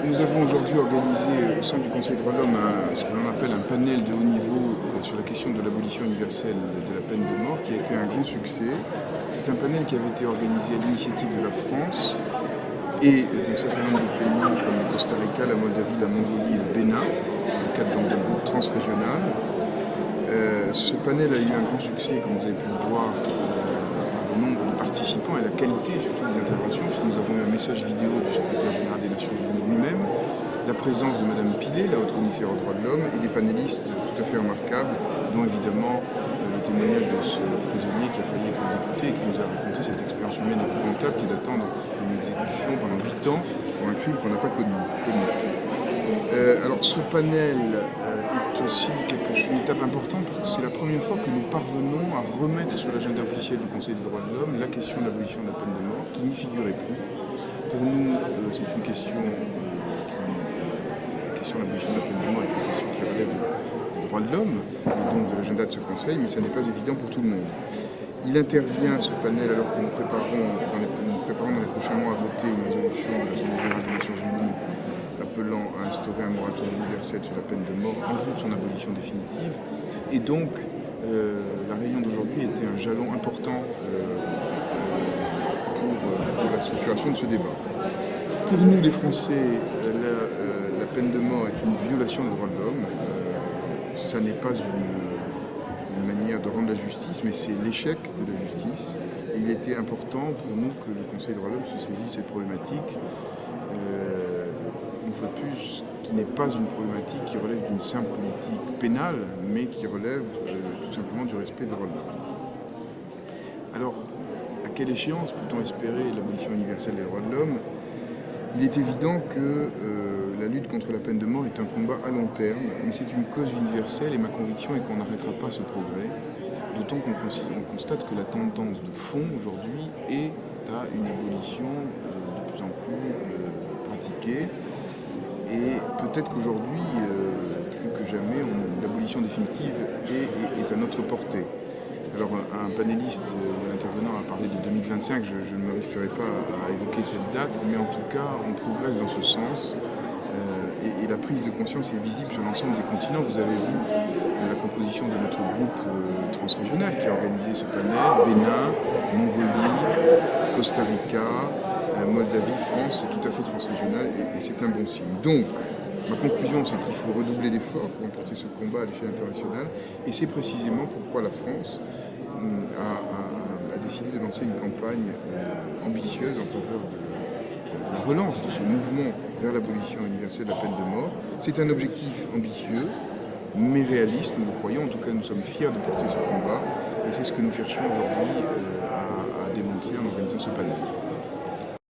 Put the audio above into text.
Nous avons aujourd'hui organisé au sein du Conseil des droits de l'homme ce que l'on appelle un panel de haut niveau sur la question de l'abolition universelle de la peine de mort qui a été un grand succès. C'est un panel qui avait été organisé à l'initiative de la France et d'un certain nombre de pays comme le Costa Rica, la Moldavie, la Mongolie et le Bénin, dans le cadre d'un groupe transrégional. Ce panel a eu un grand succès, comme vous avez pu le voir, par le nombre de participants et la qualité surtout des interventions, puisque nous avons eu un message vidéo du secrétaire général des Nations Unies lui-même, la présence de Mme Pilet, la haute commissaire aux droits de l'homme, et des panélistes tout à fait remarquables, dont évidemment le témoignage de ce prisonnier qui a failli être exécuté et qui nous a raconté cette expérience humaine épouvantable qui est d'attendre une exécution pendant 8 ans pour un crime qu'on n'a pas connu. Alors ce panel est aussi une étape importante parce que c'est la première fois que nous parvenons à remettre sur l'agenda officiel du Conseil des droits de l'homme la question de l'abolition de la peine de mort qui n'y figurait plus. Pour nous, c'est une question la question de l'abolition de la peine de mort est une question qui relève des droits de l'homme et donc de l'agenda de ce Conseil, mais ça n'est pas évident pour tout le monde. Il intervient, ce panel, alors que nous préparons dans les prochains mois à voter une résolution de l'Assemblée générale des Nations Unies appelant à instaurer un moratoire universel sur la peine de mort en vue de son abolition définitive. Et donc, la réunion d'aujourd'hui était un jalon important pour la structuration de ce débat. Pour nous, les Français, la peine de mort est une violation des droits de l'homme. Ça n'est pas une manière de rendre la justice, mais c'est l'échec de la justice. Et il était important pour nous que le Conseil des droits de l'homme se saisisse de cette problématique. Une fois de plus, qui n'est pas une problématique qui relève d'une simple politique pénale, mais qui relève tout simplement du respect des droits de l'homme. Alors, à quelle échéance peut-on espérer l'abolition universelle des droits de l'homme ? Il est évident que la lutte contre la peine de mort est un combat à long terme, mais c'est une cause universelle et ma conviction est qu'on n'arrêtera pas ce progrès, d'autant qu'on constate que la tendance de fond aujourd'hui est à une abolition de plus en plus pratiquée. Et peut-être qu'aujourd'hui, plus que jamais, l'abolition définitive est à notre portée. Alors un panéliste ou un intervenant a parlé de 2025, je ne me risquerai pas à évoquer cette date, mais en tout cas, on progresse dans ce sens. Et la prise de conscience est visible sur l'ensemble des continents. Vous avez vu la composition de notre groupe transrégional qui a organisé ce panel, Bénin, Mongolie, Costa Rica, Moldavie, France, c'est tout à fait transrégional et c'est un bon signe. Donc, ma conclusion, c'est qu'il faut redoubler d'efforts pour emporter ce combat à l'échelle internationale et c'est précisément pourquoi la France a décidé de lancer une campagne ambitieuse en faveur de la relance de ce mouvement vers l'abolition universelle de la peine de mort. C'est un objectif ambitieux, mais réaliste, nous le croyons. En tout cas, nous sommes fiers de porter ce combat et c'est ce que nous cherchons aujourd'hui à démontrer en organisant ce panel.